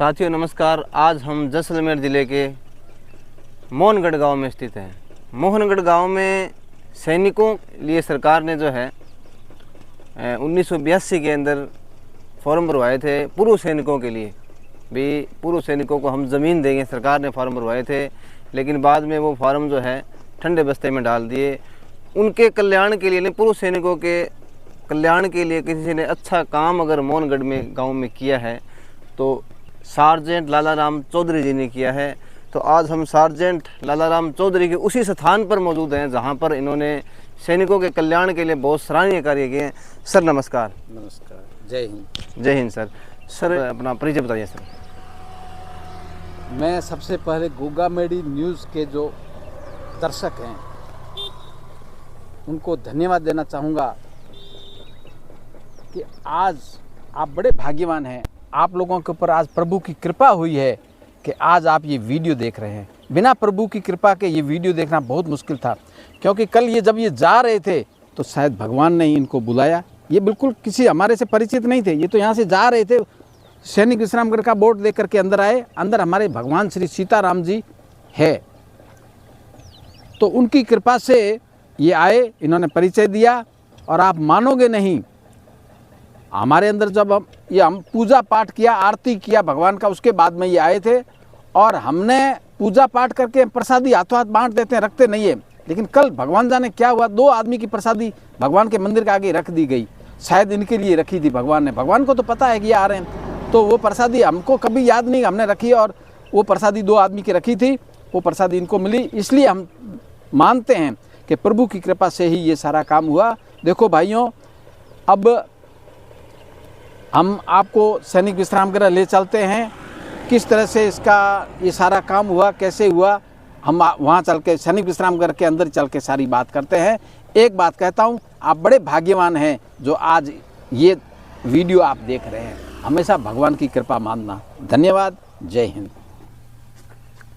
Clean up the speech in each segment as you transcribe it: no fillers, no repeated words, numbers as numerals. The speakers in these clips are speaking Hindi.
साथियों नमस्कार। आज हम जैसलमेर ज़िले के मोहनगढ़ गांव में स्थित हैं। मोहनगढ़ गांव में सैनिकों लिए सरकार ने जो है 1982 के अंदर फॉर्म भरवाए थे। पूर्व सैनिकों के लिए भी, पूर्व सैनिकों को हम ज़मीन देंगे, सरकार ने फॉर्म भरवाए थे। लेकिन बाद में वो फॉर्म जो है ठंडे बस्ते में डाल दिए। उनके कल्याण के लिए, पूर्व सैनिकों के कल्याण के लिए किसी ने अच्छा काम अगर मोहनगढ़ में गाँव में किया है तो सार्जेंट लालाराम चौधरी जी ने किया है। तो आज हम सार्जेंट लालाराम चौधरी के उसी स्थान पर मौजूद हैं जहां पर इन्होंने सैनिकों के कल्याण के लिए बहुत सराहनीय कार्य किए हैं। सर नमस्कार। नमस्कार, जय हिंद। जय हिंद सर। सर अपना परिचय बताइए सर। मैं सबसे पहले गोगा मेडी न्यूज़ के जो दर्शक हैं उनको धन्यवाद देना चाहूँगा कि आज आप बड़े भाग्यवान हैं। आप लोगों के ऊपर आज प्रभु की कृपा हुई है कि आज आप ये वीडियो देख रहे हैं। बिना प्रभु की कृपा के ये वीडियो देखना बहुत मुश्किल था, क्योंकि कल जब ये जा रहे थे तो शायद भगवान ने इनको बुलाया। ये बिल्कुल किसी हमारे से परिचित नहीं थे, ये तो यहाँ से जा रहे थे, सैनिक विश्रामगढ़ का बोर्ड लेकर के अंदर आए। अंदर हमारे भगवान श्री सीताराम जी है, तो उनकी कृपा से ये आए, इन्होंने परिचय दिया। और आप मानोगे नहीं, हमारे अंदर जब हम पूजा पाठ किया, आरती किया भगवान का, उसके बाद में ये आए थे। और हमने पूजा पाठ करके प्रसादी हाथों हाथ बांट देते हैं, रखते नहीं है। लेकिन कल भगवान जाने क्या हुआ, 2 आदमी की प्रसादी भगवान के मंदिर के आगे रख दी गई। शायद इनके लिए रखी थी भगवान ने, भगवान को तो पता है कि ये आ रहे हैं। तो वो प्रसादी हमको कभी याद नहीं, हमने रखी और वो प्रसादी 2 आदमी की रखी थी, वो प्रसादी इनको मिली। इसलिए हम मानते हैं कि प्रभु की कृपा से ही ये सारा काम हुआ। देखो भाइयों, अब हम आपको सैनिक विश्रामगृह ले चलते हैं, किस तरह से इसका ये सारा काम हुआ, कैसे हुआ। हम वहाँ चल के सैनिक विश्रामगृह के अंदर चल के सारी बात करते हैं। एक बात कहता हूँ, आप बड़े भाग्यवान हैं जो आज ये वीडियो आप देख रहे हैं। हमेशा भगवान की कृपा मानना। धन्यवाद। जय हिंद।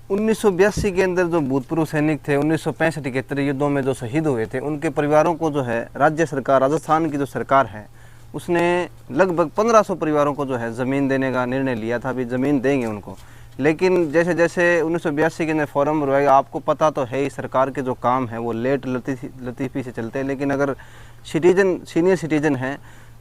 1982 के अंदर जो भूतपूर्व सैनिक थे, 1965-71 युद्धों में जो शहीद हुए थे, उनके परिवारों को जो है राज्य सरकार, राजस्थान की जो सरकार है, उसने लगभग 1500 परिवारों को जो है ज़मीन देने का निर्णय लिया था। अभी ज़मीन देंगे उनको। लेकिन जैसे जैसे 1982 के अंदर फॉर्म भरवाएगा, आपको पता तो है ही सरकार के जो काम है वो लेट लतीफ़ी से चलते हैं। लेकिन अगर सीनियर सिटीजन हैं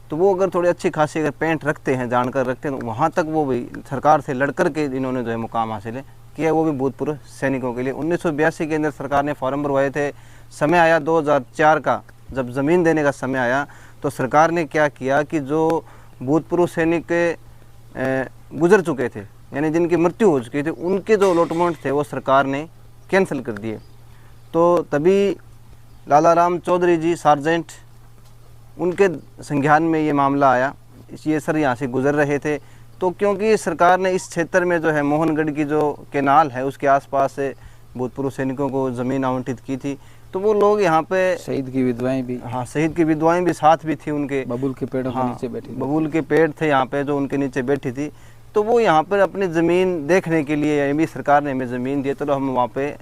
तो वो अगर थोड़ी अच्छी खासी अगर पेंट रखते हैं, जानकर रखते हैं, तो वहाँ तक वो भी सरकार से लड़कर के इन्होंने जो है मुकाम हासिल किया, वो भी भूतपूर्व सैनिकों के लिए। 1982 के अंदर सरकार ने फॉर्म भरवाए थे। समय आया 2004 का, जब ज़मीन देने का समय आया तो सरकार ने क्या किया कि जो भूतपूर्व सैनिक गुजर चुके थे, यानी जिनकी मृत्यु हो चुकी थी, उनके जो अलॉटमेंट थे वो सरकार ने कैंसिल कर दिए। तो तभी लालाराम चौधरी जी सार्जेंट, उनके संज्ञान में ये मामला आया। ये सर यहाँ से गुजर रहे थे, तो क्योंकि सरकार ने इस क्षेत्र में जो है मोहनगढ़ की जो केनाल है उसके आसपास से भूतपूर्व सैनिकों को ज़मीन आवंटित की थी। तो वो लोग यहाँ पे, शहीद की विधवाएं भी, हाँ शहीद की विधवाएं भी साथ भी थी उनके, बबूल के पेड़ों के नीचे बैठी, बबूल के पेड़ थे यहाँ पे जो उनके नीचे बैठी थी। तो वो यहाँ पर अपनी ज़मीन देखने के लिए, यानी भी सरकार ने हमें ज़मीन दी, तो हम वहाँ पे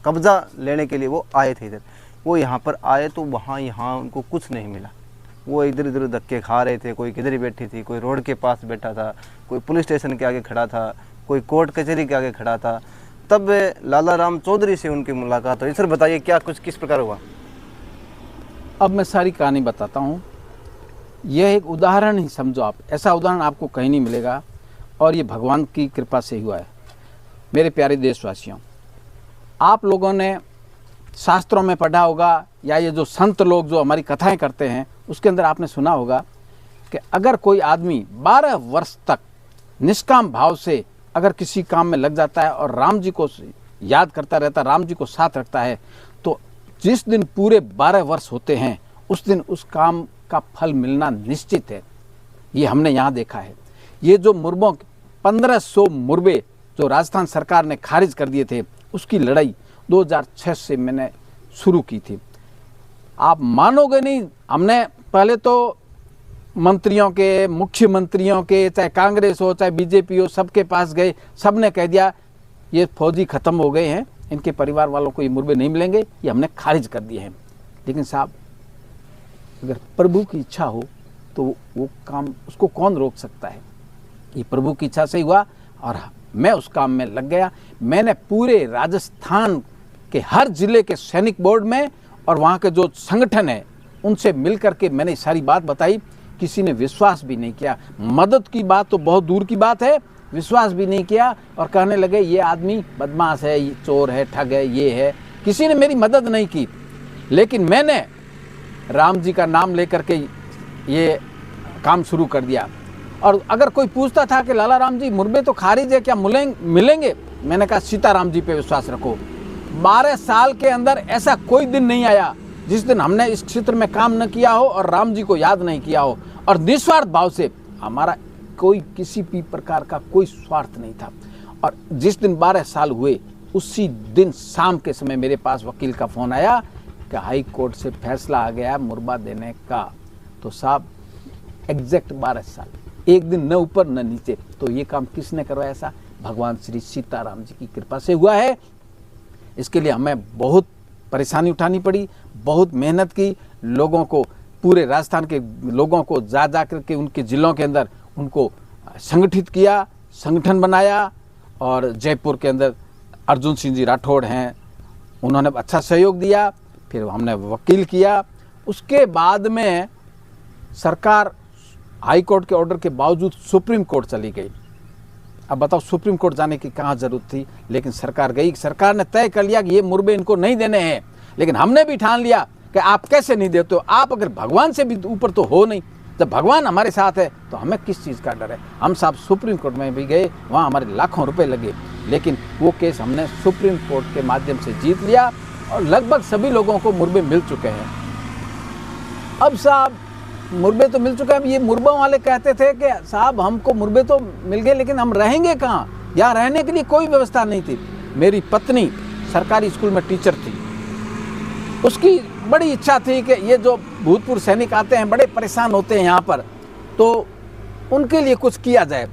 कब्ज़ा लेने के लिए वो आए थे इधर। वो यहाँ पर आए तो यहाँ उनको कुछ नहीं मिला। वो इधर इधर धक्के खा रहे थे, कोई किधर ही बैठी थी, कोई रोड के पास बैठा था, कोई पुलिस स्टेशन के आगे खड़ा था, कोई कोर्ट कचहरी के आगे खड़ा था। तब लालाराम चौधरी से उनकी मुलाकात हुई। सर बताइए क्या कुछ किस प्रकार हुआ। अब मैं सारी कहानी बताता हूँ। यह एक उदाहरण ही समझो आप, ऐसा उदाहरण आपको कहीं नहीं मिलेगा, और ये भगवान की कृपा से हुआ है। मेरे प्यारे देशवासियों, आप लोगों ने शास्त्रों में पढ़ा होगा, या ये जो संत लोग जो हमारी कथाएं करते हैं उसके अंदर आपने सुना होगा कि अगर कोई आदमी 12 वर्ष तक निष्काम भाव से अगर किसी काम में लग जाता है और राम जी को याद करता रहता है, राम जी को साथ रखता है, तो जिस दिन पूरे 12 वर्ष होते हैं उस दिन उस काम का फल मिलना निश्चित है। ये हमने यहाँ देखा है। ये जो मुरबों 1500 मुरबे जो राजस्थान सरकार ने खारिज कर दिए थे, उसकी लड़ाई 2006 से मैंने शुरू की थी। आप मानोगे नहीं, हमने पहले तो मंत्रियों के, मुख्यमंत्रियों के, चाहे कांग्रेस हो चाहे बीजेपी हो, सबके पास गए, सब ने कह दिया ये फौजी ख़त्म हो गए हैं, इनके परिवार वालों को ये मुरबे नहीं मिलेंगे, ये हमने खारिज कर दिए हैं। लेकिन साहब, अगर प्रभु की इच्छा हो तो वो काम, उसको कौन रोक सकता है। ये प्रभु की इच्छा से हुआ। और मैं उस काम में लग गया। मैंने पूरे राजस्थान के हर जिले के सैनिक बोर्ड में और वहाँ के जो संगठन है उनसे मिल करके मैंने सारी बात बताई। किसी ने विश्वास भी नहीं किया। मदद की बात तो बहुत दूर की बात है, विश्वास भी नहीं किया और कहने लगे ये आदमी बदमाश है, ये चोर है, ठग है, ये है। किसी ने मेरी मदद नहीं की। लेकिन मैंने राम जी का नाम लेकर के ये काम शुरू कर दिया। और अगर कोई पूछता था कि लाला राम जी मुरबे तो खारिज है, क्या मिलेंगे, मैंने कहा सीताराम जी पे विश्वास रखो। 12 साल के अंदर ऐसा कोई दिन नहीं आया जिस दिन हमने इस क्षेत्र में काम न किया हो और राम जी को याद नहीं किया हो। और निस्वार्थ भाव से, हमारा कोई किसी भी प्रकार का कोई स्वार्थ नहीं था। और जिस दिन 12 साल हुए उसी दिन शाम के समय मेरे पास वकील का फ़ोन आया कि हाई कोर्ट से फैसला आ गया मुरबा देने का। तो साहब एग्जैक्ट 12 साल, एक दिन न ऊपर न नीचे। तो ये काम किसने करवाया? ऐसा भगवान श्री सीताराम जी की कृपा से हुआ है। इसके लिए हमें बहुत परेशानी उठानी पड़ी, बहुत मेहनत की। लोगों को, पूरे राजस्थान के लोगों को जा कर के उनके ज़िलों के अंदर उनको संगठित किया, संगठन बनाया। और जयपुर के अंदर अर्जुन सिंह जी राठौड़ हैं, उन्होंने अच्छा सहयोग दिया। फिर हमने वकील किया। उसके बाद में सरकार हाई कोर्ट के ऑर्डर के बावजूद सुप्रीम कोर्ट चली गई। अब बताओ सुप्रीम कोर्ट जाने की कहाँ जरूरत थी, लेकिन सरकार गई। सरकार ने तय कर लिया कि ये मुरबे इनको नहीं देने हैं। लेकिन हमने भी ठान लिया कि आप कैसे नहीं देते हो, आप अगर भगवान से भी ऊपर तो हो नहीं। जब भगवान हमारे साथ है तो हमें किस चीज़ का डर है। हम साहब सुप्रीम कोर्ट में भी गए, वहाँ हमारे लाखों रुपए लगे, लेकिन वो केस हमने सुप्रीम कोर्ट के माध्यम से जीत लिया और लगभग सभी लोगों को मुरबे मिल चुके हैं। अब साहब मुरबे तो मिल चुके हैं। अब ये मुरबा वाले कहते थे कि साहब हमको मुरबे तो मिल गए, लेकिन हम रहेंगे कहाँ? यहाँ रहने के लिए कोई व्यवस्था नहीं थी। मेरी पत्नी सरकारी स्कूल में टीचर थी, उसकी बड़ी इच्छा थी कि ये जो भूतपूर्व सैनिक आते हैं बड़े परेशान होते हैं यहाँ पर, तो उनके लिए कुछ किया जाए।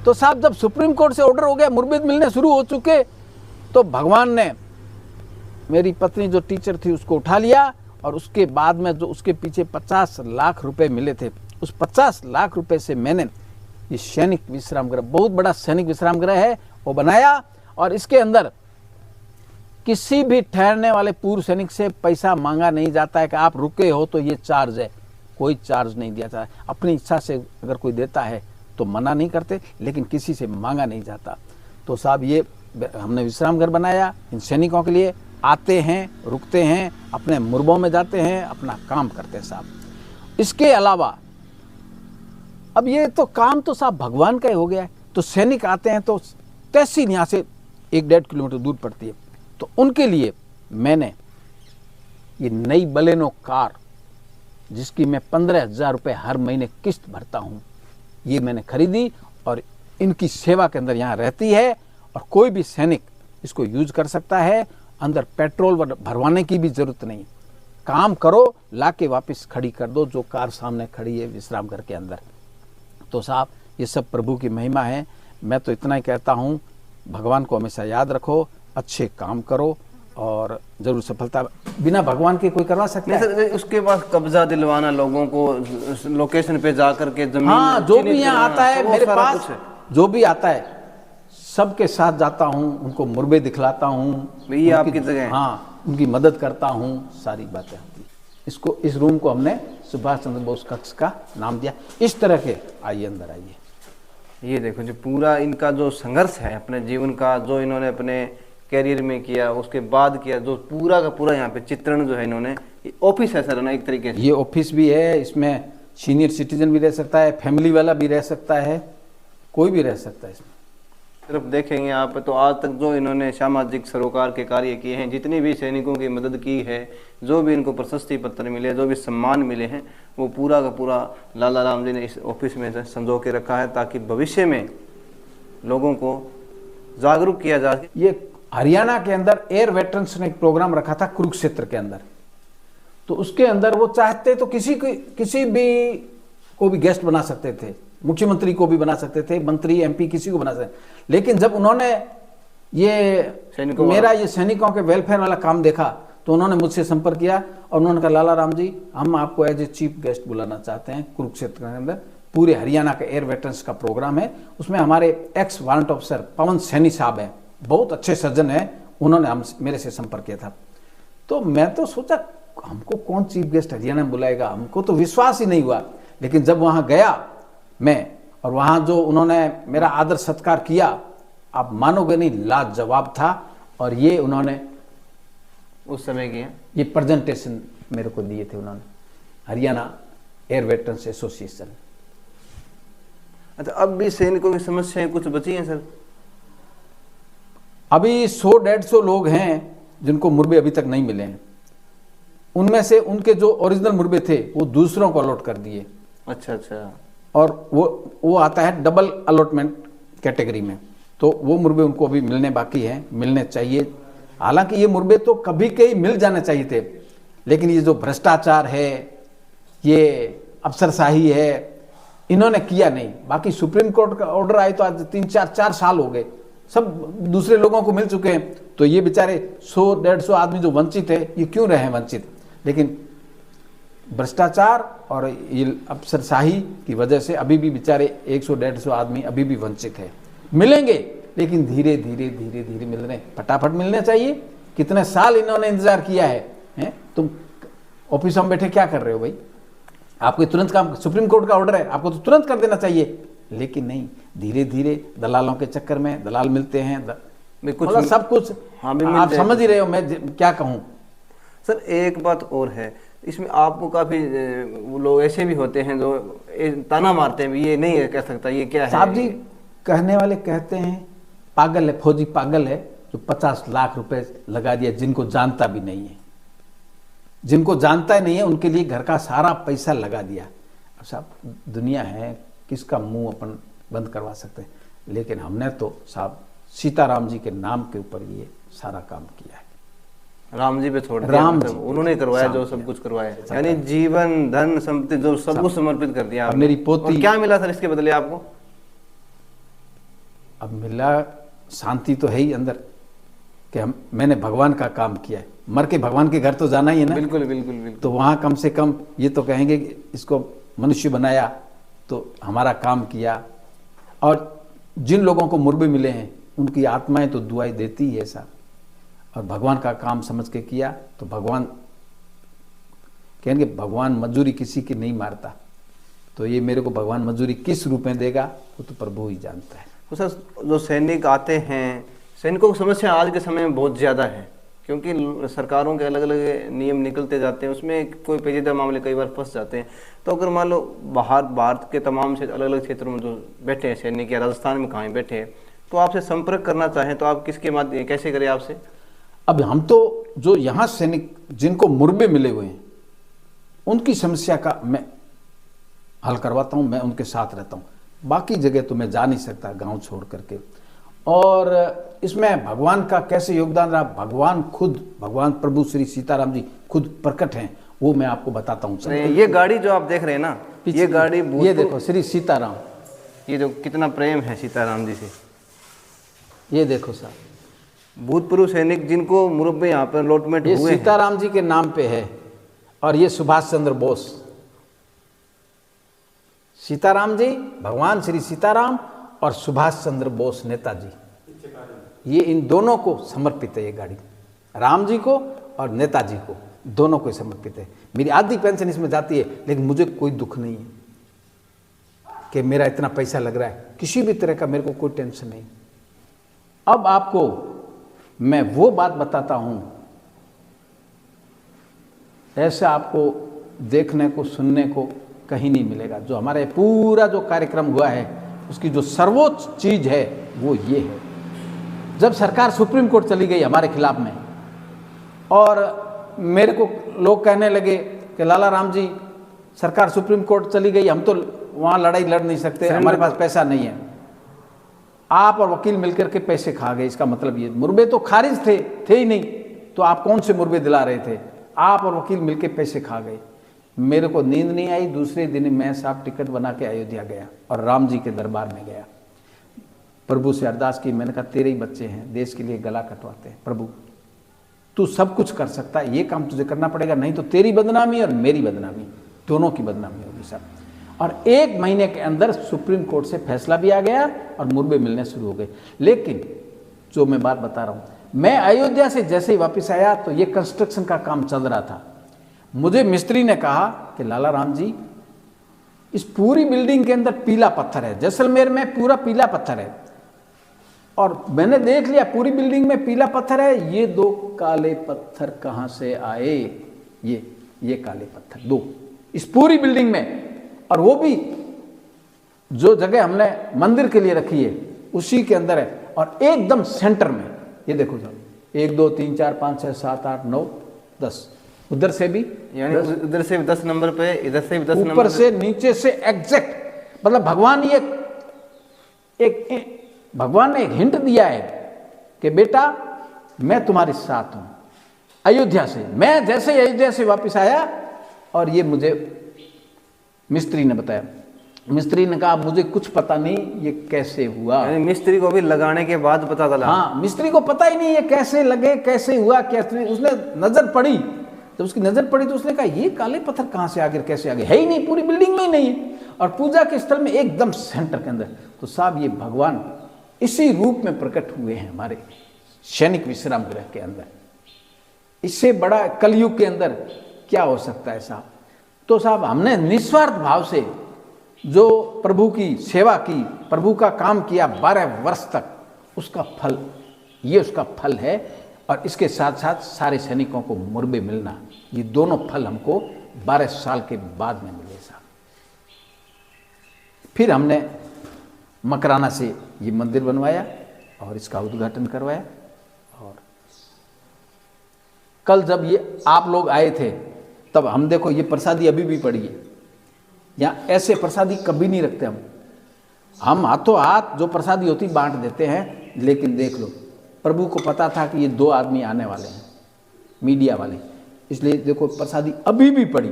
तो साहब जब सुप्रीम कोर्ट से ऑर्डर हो गया, मुरबे मिलने शुरू हो चुके, तो भगवान ने मेरी पत्नी जो टीचर थी उसको उठा लिया। और उसके बाद में जो उसके पीछे 50 लाख रुपए मिले थे, उस 50 लाख रुपए से मैंने ये सैनिक विश्राम गृह, बहुत बड़ा सैनिक विश्राम गृह है, वो बनाया। और इसके अंदर किसी भी ठहरने वाले पूर्व सैनिक से पैसा मांगा नहीं जाता है कि आप रुके हो तो ये चार्ज है। कोई चार्ज नहीं दिया जाता है। अपनी इच्छा से अगर कोई देता है तो मना नहीं करते, लेकिन किसी से मांगा नहीं जाता। तो साहब ये हमने विश्राम घर बनाया इन सैनिकों के लिए। आते हैं, रुकते हैं, अपने मुरबों में जाते हैं, अपना काम करते हैं साहब। इसके अलावा अब ये तो काम तो साहब भगवान का ही हो गया है। तो सैनिक आते हैं तो तहसील यहाँ से 1-1.5 किलोमीटर दूर पड़ती है, तो उनके लिए मैंने ये नई बलेनो कार, जिसकी मैं 15,000 रुपये हर महीने किस्त भरता हूँ, ये मैंने खरीदी और इनकी सेवा के अंदर यहाँ रहती है। और कोई भी सैनिक इसको यूज कर सकता है। अंदर पेट्रोल भरवाने की भी जरूरत नहीं। काम करो, लाके वापस खड़ी कर दो, जो कार सामने खड़ी है विश्राम घर के अंदर। तो साहब ये सब प्रभु की महिमा है। मैं तो इतना ही कहता हूँ, भगवान को हमेशा याद रखो, अच्छे काम करो और जरूर सफलता बिना भगवान के कोई करवा सकता है। उसके बाद कब्जा दिलवाना, लोगों को लोकेशन पे जा करके जमीन, हाँ, जो भी यहाँ आता है मेरे पास, जो भी आता है सबके साथ जाता हूँ, उनको मुरबे दिखलाता हूँ, ये आपकी जगह है। हाँ, उनकी मदद करता हूँ, सारी बातें होती। इसको, इस रूम को हमने सुभाष चंद्र बोस कक्ष का नाम दिया। इस तरह के, आइए अंदर आइए। ये देखो जो पूरा इनका जो संघर्ष है अपने जीवन का, जो इन्होंने अपने कैरियर में किया, उसके बाद किया, जो पूरा का पूरा यहाँ पे चित्रण जो है इन्होंने, ऑफिस है सर ना एक तरीके से। ये ऑफिस भी है, इसमें सीनियर सिटीजन भी रह सकता है, फैमिली वाला भी रह सकता है, कोई भी रह सकता है इसमें। सिर्फ देखेंगे आप तो आज तक जो इन्होंने सामाजिक सरोकार के कार्य किए हैं, जितनी भी सैनिकों की मदद की है, जो भी इनको प्रशस्ति पत्र मिले, जो भी सम्मान मिले हैं, वो पूरा का पूरा लाला राम जी ने इस ऑफिस में संजो के रखा है, ताकि भविष्य में लोगों को जागरूक किया जा सके। ये हरियाणा के अंदर एयर वेटरन्स ने एक प्रोग्राम रखा था कुरुक्षेत्र के अंदर, तो उसके अंदर वो चाहते तो किसी भी को भी गेस्ट बना सकते थे, मुख्यमंत्री को भी बना सकते थे, मंत्री MP किसी को बना सकते। लेकिन जब उन्होंने ये मेरा ये सैनिकों के वेलफेयर वाला काम देखा तो उन्होंने मुझसे संपर्क किया और उन्होंने कहा लाला राम जी, हम आपको एज ए चीफ गेस्ट बुलाना चाहते हैं कुरुक्षेत्र के अंदर, पूरे हरियाणा का एयर वेटरन्स का प्रोग्राम है। उसमें हमारे एक्स वारंट ऑफिसर पवन सैनी साहब हैं, बहुत अच्छे सर्जन हैं, उन्होंने मेरे से संपर्क किया था। तो मैं तो सोचा हमको कौन चीफ गेस्ट हरियाणा में बुलाएगा, हमको तो विश्वास ही नहीं हुआ। लेकिन जब वहाँ गया मैं, और वहाँ जो उन्होंने मेरा आदर सत्कार किया, आप मानोगे नहीं, लाजवाब था। और ये उन्होंने उस समय किया, ये प्रेजेंटेशन मेरे को दिए थे उन्होंने, हरियाणा एयर वेटरन्स एसोसिएशन। अच्छा, अब भी सैनिकों की समस्याएं कुछ बची हैं सर? अभी 100-150 लोग हैं जिनको मुर्बे अभी तक नहीं मिले हैं। उनमें से उनके जो ओरिजिनल मुर्बे थे वो दूसरों को अलॉट कर दिए। अच्छा अच्छा। और वो आता है डबल अलॉटमेंट कैटेगरी में, तो वो मुर्बे उनको अभी मिलने बाकी हैं, मिलने चाहिए। हालांकि ये मुर्बे तो कभी के ही मिल जाने चाहिए थे, लेकिन ये जो भ्रष्टाचार है, ये अफसरशाही है, इन्होंने किया नहीं। बाकी सुप्रीम कोर्ट का ऑर्डर आए तो आज 3-4 साल हो गए, सब दूसरे लोगों को मिल चुके हैं। तो ये बेचारे 100-150 आदमी जो वंचित है, ये क्यों रहे वंचित? लेकिन भ्रष्टाचार और ये अफसरशाही की वजह से अभी भी बेचारे 100-150 आदमी अभी भी वंचित है। मिलेंगे, लेकिन धीरे धीरे धीरे धीरे मिल रहे हैं। फटाफट मिलने चाहिए। कितने साल इन्होंने इंतजार किया है? तुम ऑफिस में बैठे क्या कर रहे हो भाई? आपको तुरंत काम, सुप्रीम कोर्ट का ऑर्डर है, आपको तो तुरंत कर देना चाहिए। लेकिन नहीं, धीरे धीरे दलालों के चक्कर में दलाल मिलते हैं, मतलब सब कुछ। हाँ, आप समझ ही रहे हो मैं क्या कहूँ। सर एक बात और है इसमें, आपको काफी वो लोग ऐसे भी होते हैं जो ताना मारते हैं, ये नहीं है कह सकता, ये क्या है? साहब जी, कहने वाले कहते हैं पागल है, फौजी पागल है जो 50 लाख रुपए लगा दिया, जिनको जानता भी नहीं है, जिनको जानता ही नहीं है, उनके लिए घर का सारा पैसा लगा दिया। अब साहब दुनिया है, किसका मुंह अपन बंद करवा सकते हैं? लेकिन हमने तो साहब सीताराम जी के नाम के ऊपर ये सारा काम किया है। राम जी पे छोड़ दिया, राम मतलब जी उन्होंने करवाया जो सब कुछ करवाया, यानी जीवन धन संपत्ति जो सब कुछ समर्पित कर दिया। मेरी पोती, और क्या मिला सर इसके बदले आपको? अब मिला शांति तो है ही अंदर कि मैंने भगवान का काम किया है। मर के भगवान के घर तो जाना ही है ना। बिल्कुल बिल्कुल बिल्कुल। तो वहाँ कम से कम ये तो कहेंगे कि इसको मनुष्य बनाया तो हमारा काम किया। और जिन लोगों को मुर्बे मिले हैं उनकी आत्माएं तो दुआएं देती है ऐसा, और भगवान का काम समझ के किया तो भगवान कहेंगे, भगवान मजदूरी किसी की नहीं मारता। तो ये मेरे को भगवान मजदूरी किस रूप में देगा वो तो प्रभु ही जानता है। तो सर जो सैनिक आते हैं, सैनिकों की समस्या आज के समय में बहुत ज़्यादा है, क्योंकि सरकारों के अलग अलग नियम निकलते जाते हैं, उसमें कोई पेचीदा मामले कई बार फंस जाते हैं। तो अगर मान लो भारत के तमाम से अलग अलग क्षेत्रों में जो बैठे हैं सैनिक, या राजस्थान में कहीं बैठे हैं, तो आपसे संपर्क करना चाहें तो आप किसके माध्यम कैसे करें आपसे? अब हम तो जो यहाँ सैनिक जिनको मुर्बे मिले हुए हैं उनकी समस्या का मैं हल करवाता हूँ, मैं उनके साथ रहता हूँ। बाकी जगह तो मैं जा नहीं सकता गांव छोड़ करके। और इसमें भगवान का कैसे योगदान रहा, भगवान खुद, भगवान प्रभु श्री सीताराम जी खुद प्रकट हैं, वो मैं आपको बताता हूँ। ये गाड़ी जो आप देख रहे हैं ना, ये गाड़ी, ये देखो श्री सीताराम, ये जो कितना प्रेम है सीताराम जी से, ये देखो साहब, भूतपूर्व सैनिक जिनको मुरब्बे यहाँ पर अलॉटमेंट हुए, ये सीताराम जी के नाम पे है। और ये सुभाष चंद्र बोस, सीताराम जी, भगवान श्री सीताराम और सुभाष चंद्र बोस नेताजी, ये इन दोनों को समर्पित है ये गाड़ी, राम जी को और नेताजी को, दोनों को समर्पित है। मेरी आधी पेंशन इसमें जाती है, लेकिन मुझे कोई दुख नहीं है कि मेरा इतना पैसा लग रहा है, किसी भी तरह का मेरे को कोई टेंशन नहीं। अब आपको मैं वो बात बताता हूं, ऐसा आपको देखने को सुनने को कहीं नहीं मिलेगा। जो हमारे पूरा जो कार्यक्रम हुआ है उसकी जो सर्वोच्च चीज है वो ये है, जब सरकार सुप्रीम कोर्ट चली गई हमारे खिलाफ में, और मेरे को लोग कहने लगे कि लाला राम जी सरकार सुप्रीम कोर्ट चली गई, हम तो वहाँ लड़ाई लड़ नहीं सकते, हमारे पास पैसा नहीं है। आप और वकील मिलकर के पैसे खा गए, इसका मतलब ये मुर्बे तो खारिज थे ही नहीं, तो आप कौन से मुर्बे दिला रहे थे? आप और वकील मिलकर पैसे खा गए। मेरे को नींद नहीं आई, दूसरे दिन मैं साहब टिकट बना के अयोध्या गया और राम जी के दरबार में गया, प्रभु से अरदास की। मैंने कहा तेरे ही बच्चे हैं, देश के लिए गला कटवाते हैं, प्रभु तू सब कुछ कर सकता है, ये काम तुझे करना पड़ेगा, नहीं तो तेरी बदनामी और मेरी बदनामी, दोनों की बदनामी होगी साहब। और 1 महीने के अंदर सुप्रीम कोर्ट से फैसला भी आ गया और मुरबे मिलने शुरू हो गए। लेकिन जो मैं बात बता रहा हूँ, मैं अयोध्या से जैसे ही वापस आया तो ये कंस्ट्रक्शन का काम चल रहा था। मुझे मिस्त्री ने कहा कि लाला राम जी, इस पूरी बिल्डिंग के अंदर पीला पत्थर है, जैसलमेर में पूरा पीला पत्थर है। और मैंने देख लिया पूरी बिल्डिंग में पीला पत्थर है, ये 2 काले पत्थर कहाँ से आए? ये काले पत्थर 2 इस पूरी बिल्डिंग में, और वो भी जो जगह हमने मंदिर के लिए रखी है उसी के अंदर है, और एकदम सेंटर में। ये देखो साहब, 1 2 3 4 5 6 7 8 9 10, उधर से भी, यानी उधर से भी 10 नंबर पे, इधर से भी 10 नंबर, ऊपर से नीचे से एग्जैक्ट। मतलब भगवान ये भगवान ने एक हिंट दिया है कि बेटा मैं तुम्हारे साथ हूं। अयोध्या से, मैं जैसे ही अयोध्या से वापस आया और ये मुझे मिस्त्री ने बताया, मिस्त्री ने कहा मुझे कुछ पता नहीं ये कैसे हुआ। यानी मिस्त्री को भी लगाने के बाद पता चला? हाँ, मिस्त्री को पता ही नहीं ये कैसे लगे, कैसे हुआ, क्या। उसने नजर पड़ी, जब उसकी नजर पड़ी तो उसने कहा ये काले पत्थर कहाँ से आ गए, कैसे आ गए? है ही नहीं, पूरी बिल्डिंग में ही नहीं है, और पूजा के स्थल में एकदम सेंटर के अंदर। तो साहब ये भगवान इसी रूप में प्रकट हुए हैं हमारे सैनिक विश्राम गृह के अंदर। इससे बड़ा कलयुग के अंदर क्या हो सकता है साहब? तो साहब हमने निस्वार्थ भाव से जो प्रभु की सेवा की, प्रभु का काम किया 12 वर्ष तक, उसका फल, ये उसका फल है। और इसके साथ साथ सारे सैनिकों को मुरबे मिलना, ये दोनों फल हमको 12 साल के बाद में मिले साहब। फिर हमने मकराना से ये मंदिर बनवाया और इसका उद्घाटन करवाया। और कल जब ये आप लोग आए थे तब हम देखो ये प्रसादी अभी भी पड़ी है। यहाँ ऐसे प्रसादी कभी नहीं रखते हम हाथों हाथ जो प्रसादी होती बांट देते हैं। लेकिन देख लो, प्रभु को पता था कि ये 2 आदमी आने वाले हैं, मीडिया वाले, इसलिए देखो प्रसादी अभी भी पड़ी।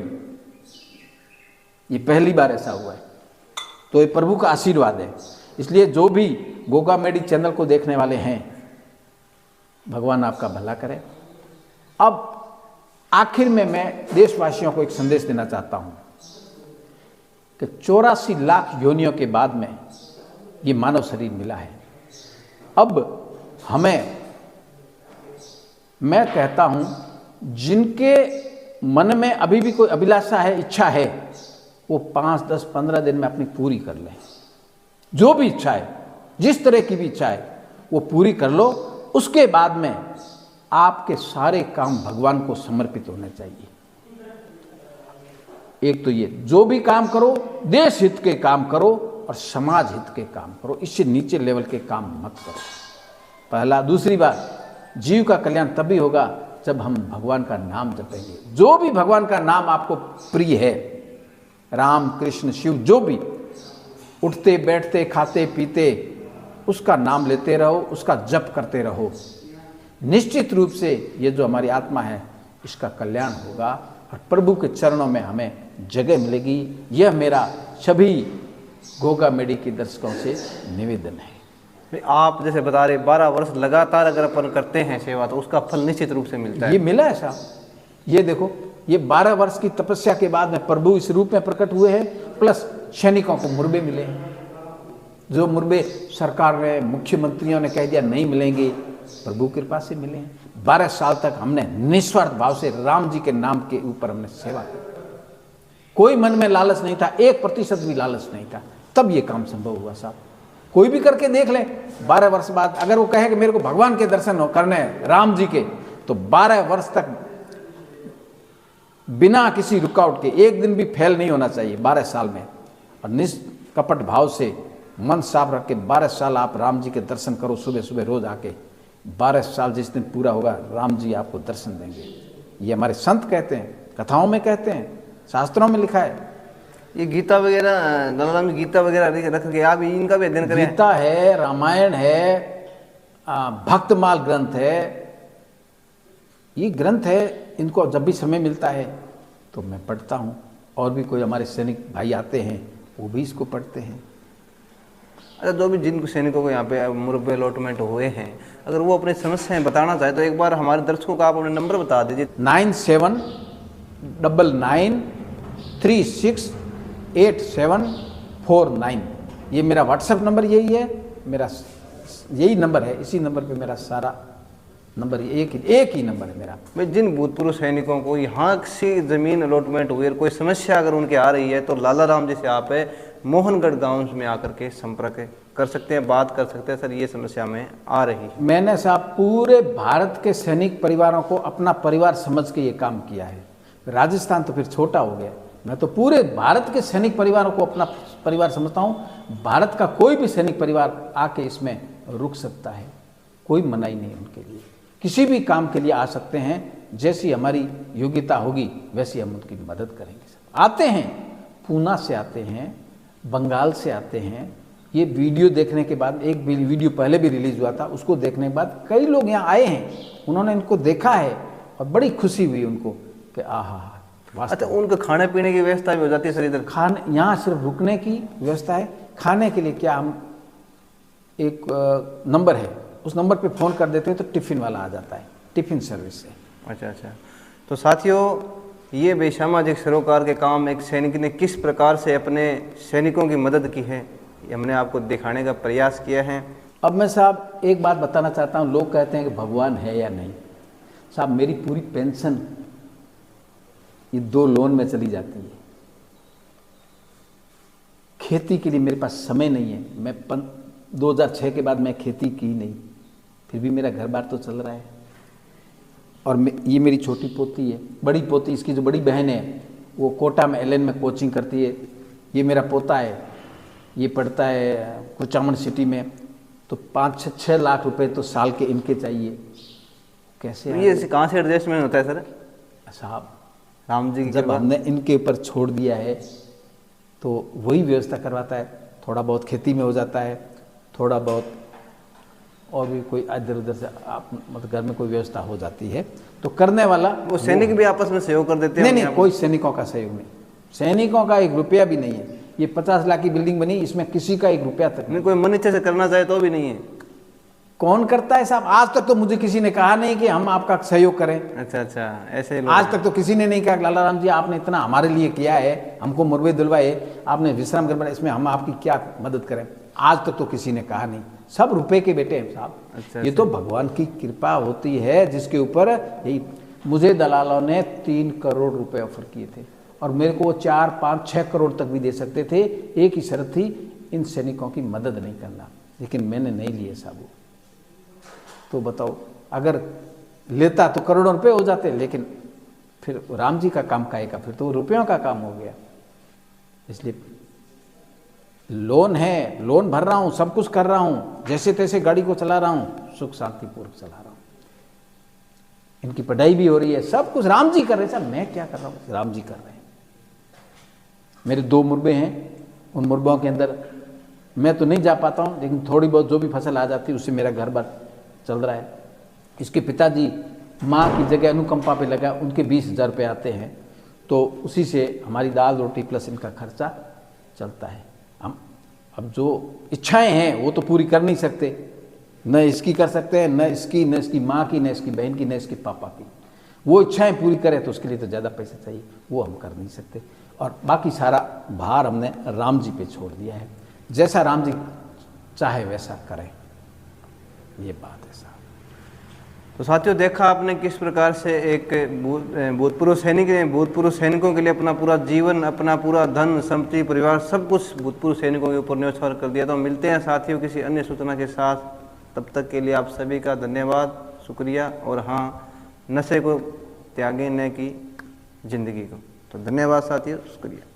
ये पहली बार ऐसा हुआ है, तो ये प्रभु का आशीर्वाद है। इसलिए जो भी गोगा मेडी चैनल को देखने वाले हैं, भगवान आपका भला करे। अब आखिर में मैं देशवासियों को एक संदेश देना चाहता हूं कि 84 लाख योनियों के बाद में ये मानव शरीर मिला है। अब हमें, मैं कहता हूं, जिनके मन में अभी भी कोई अभिलाषा है, इच्छा है, वो 5, 10, 15 दिन में अपनी पूरी कर लें। जो भी इच्छा है, जिस तरह की भी इच्छा है, वो पूरी कर लो। उसके बाद में आपके सारे काम भगवान को समर्पित होने चाहिए। एक तो ये, जो भी काम करो देश हित के काम करो और समाज हित के काम करो, इससे नीचे लेवल के काम मत करो, पहला। दूसरी बात, जीव का कल्याण तभी होगा जब हम भगवान का नाम जपेंगे। जो भी भगवान का नाम आपको प्रिय है, राम कृष्ण शिव, जो भी, उठते बैठते खाते पीते उसका नाम लेते रहो, उसका जप करते रहो। निश्चित रूप से ये जो हमारी आत्मा है इसका कल्याण होगा और प्रभु के चरणों में हमें जगह मिलेगी। यह मेरा सभी गोगा मेडी के दर्शकों से निवेदन है। आप जैसे बता रहे 12 वर्ष लगातार अगर अपन करते हैं सेवा तो उसका फल निश्चित रूप से मिलता है। ये मिला है साहब। ये देखो, ये 12 वर्ष की तपस्या के बाद में प्रभु इस रूप में प्रकट हुए हैं, प्लस सैनिकों को मुरबे मिले हैं। जो मुरबे सरकार ने, मुख्यमंत्रियों ने कह दिया नहीं मिलेंगे, प्रभु कृपा से मिले हैं। 12 साल तक हमने निस्वार्थ भाव से राम जी के नाम के ऊपर हमने सेवा की। कोई मन में लालच नहीं था, 1% भी लालच नहीं था, तब ये काम संभव हुआ साहब। कोई भी करके देख ले, 12 वर्ष बाद अगर वो कहे कि मेरे को भगवान के दर्शन करने हैं राम जी के, तो 12 वर्ष तक बिना किसी रुकावट के, एक दिन भी फेल नहीं होना चाहिए 12 साल में। और निष्कपट भाव से मन साफ रख के 12 साल आप राम जी के दर्शन करो, सुबह सुबह रोज आके। 12 साल जिस दिन पूरा होगा राम जी आपको दर्शन देंगे। ये हमारे संत कहते हैं, कथाओं में कहते हैं, शास्त्रों में लिखा है। ये गीता वगैरह, लाला गीता वगैरह रख के आप इनका भी अध्ययन करें। गीता है, रामायण है, भक्तमाल ग्रंथ है, ये ग्रंथ है। इनको जब भी समय मिलता है तो मैं पढ़ता हूँ, और भी कोई हमारे सैनिक भाई आते हैं वो भी इसको पढ़ते हैं। अच्छा, जो भी जिन सैनिकों को यहाँ पे मुरबे अलॉटमेंट हुए हैं, अगर वो अपनी समस्याएं बताना चाहे तो एक बार हमारे दर्शकों को आप अपने नंबर बता दीजिए। 979936 8749। ये मेरा व्हाट्सएप नंबर यही है, मेरा यही नंबर है, इसी नंबर पे मेरा सारा नंबर एक ही नंबर है मेरा। भाई जिन भूतपूर्व सैनिकों को यहाँ से ज़मीन अलॉटमेंट हुई और कोई समस्या अगर उनके आ रही है तो लाला राम जी से आप मोहनगढ़ गांव में आकर के संपर्क कर सकते हैं, बात कर सकते हैं, सर ये समस्या में आ रही है। मैंने साहब पूरे भारत के सैनिक परिवारों को अपना परिवार समझ के ये काम किया है। राजस्थान तो फिर छोटा हो गया, मैं तो पूरे भारत के सैनिक परिवारों को अपना परिवार समझता हूँ। भारत का कोई भी सैनिक परिवार आके इसमें रुक सकता है, कोई मनाही नहीं उनके लिए, किसी भी काम के लिए आ सकते हैं। जैसी हमारी योग्यता होगी वैसी हम उनकी मदद करेंगे। आते हैं, पूना से आते हैं, बंगाल से आते हैं। ये वीडियो देखने के बाद, एक वीडियो पहले भी रिलीज हुआ था, उसको देखने के बाद कई लोग यहाँ आए हैं, उन्होंने इनको देखा है और बड़ी खुशी हुई उनको कि आहा। अच्छा, उनके खाने पीने की व्यवस्था भी हो जाती है सर इधर? खाने यहाँ सिर्फ रुकने की व्यवस्था है, खाने के लिए क्या हम एक नंबर है, उस नंबर पे फ़ोन कर देते हैं तो टिफ़िन वाला आ जाता है, टिफ़िन सर्विस से। अच्छा अच्छा। तो साथियों, ये बेसामाजिक सरोकार के काम एक सैनिक ने किस प्रकार से अपने सैनिकों की मदद की है, ये हमने आपको दिखाने का प्रयास किया है। अब मैं साहब एक बात बताना चाहता हूँ, लोग कहते हैं कि भगवान है या नहीं। साहब मेरी पूरी पेंशन ये 2 लोन में चली जाती है। खेती के लिए मेरे पास समय नहीं है, मैं 2006 के बाद मैं खेती की नहीं, फिर भी मेरा घर बार तो चल रहा है। और ये मेरी छोटी पोती है, बड़ी पोती, इसकी जो बड़ी बहन है वो कोटा में LN में कोचिंग करती है। ये मेरा पोता है, ये पढ़ता है कुचामन सिटी में। तो 5-6 लाख रुपए तो साल के इनके चाहिए। कैसे ये कहाँ से एडजस्टमेंट होता है सर? साहब राम जी जब हमने इनके ऊपर छोड़ दिया है तो वही व्यवस्था करवाता है। थोड़ा बहुत खेती में हो जाता है, थोड़ा बहुत और भी कोई इधर उधर से आप मतलब घर में कोई व्यवस्था हो जाती है तो करने वाला। वो सैनिक भी आपस में सहयोग कर देते हैं? नहीं, कोई सैनिकों का सहयोग नहीं, सैनिकों का 1 रुपया भी नहीं है। ये 50 लाख की बिल्डिंग बनी, इसमें किसी का 1 रुपया तक नहीं। कोई मन इच्छा से करना चाहे तो भी नहीं है? कौन करता है साहब? आज तक तो मुझे किसी ने कहा नहीं कि हम आपका सहयोग करें। अच्छा अच्छा, ऐसे आज तक तो किसी ने नहीं कहा लाला राम जी आपने इतना हमारे लिए किया है, हमको मुर्बे दिलवाए, आपने विश्राम घर, इसमें हम आपकी क्या मदद करें। आज तक तो किसी ने कहा नहीं, सब रुपए के बेटे हैं साहब। अच्छा, ये तो भगवान की कृपा होती है जिसके ऊपर। यही मुझे दलालों ने 3 करोड़ रुपए ऑफर किए थे और मेरे को 4, 5, 6 करोड़ तक भी दे सकते थे। एक ही शर्त थी, इन सैनिकों की मदद नहीं करना, लेकिन मैंने नहीं लिए साहब। तो बताओ, अगर लेता तो करोड़ों रुपए हो जाते, लेकिन फिर राम जी का काम काहेगा, फिर तो रुपयों का काम हो गया। इसलिए लोन है, लोन भर रहा हूँ, सब कुछ कर रहा हूँ, जैसे तैसे गाड़ी को चला रहा हूँ, सुख शांति पूर्वक चला रहा हूँ। इनकी पढ़ाई भी हो रही है, सब कुछ राम जी कर रहे हैं साहब, मैं क्या कर रहा हूँ, राम जी कर रहे हैं। मेरे 2 मुर्बे हैं, उन मुर्बों के अंदर मैं तो नहीं जा पाता हूँ, लेकिन थोड़ी बहुत जो भी फसल आ जाती है उससे मेरा घर बार चल रहा है। इसके पिताजी माँ की जगह अनुकंपा पे लगा, उनके 20,000 रुपये आते हैं, तो उसी से हमारी दाल रोटी प्लस इनका खर्चा चलता है। हम अब जो इच्छाएं हैं वो तो पूरी कर नहीं सकते, न इसकी कर सकते हैं, न इसकी माँ की, न इसकी बहन की, न इसके पापा की। वो इच्छाएं पूरी करें तो उसके लिए तो ज़्यादा पैसा चाहिए, वो हम कर नहीं सकते। और बाकी सारा भार हमने राम जी पे छोड़ दिया है, जैसा राम जी चाहे वैसा करें, ये बात है साहब। तो साथियों, देखा आपने किस प्रकार से एक भूतपूर्व सैनिक ने भूतपूर्व सैनिकों के लिए अपना पूरा जीवन, अपना पूरा धन संपत्ति, परिवार, सब कुछ भूतपूर्व सैनिकों के ऊपर न्यौछावर कर दिया। तो मिलते हैं साथियों किसी अन्य सूचना के साथ, तब तक के लिए आप सभी का धन्यवाद, शुक्रिया। और हाँ, नशे को त्यागें न की जिंदगी को। तो धन्यवाद साथियों, शुक्रिया।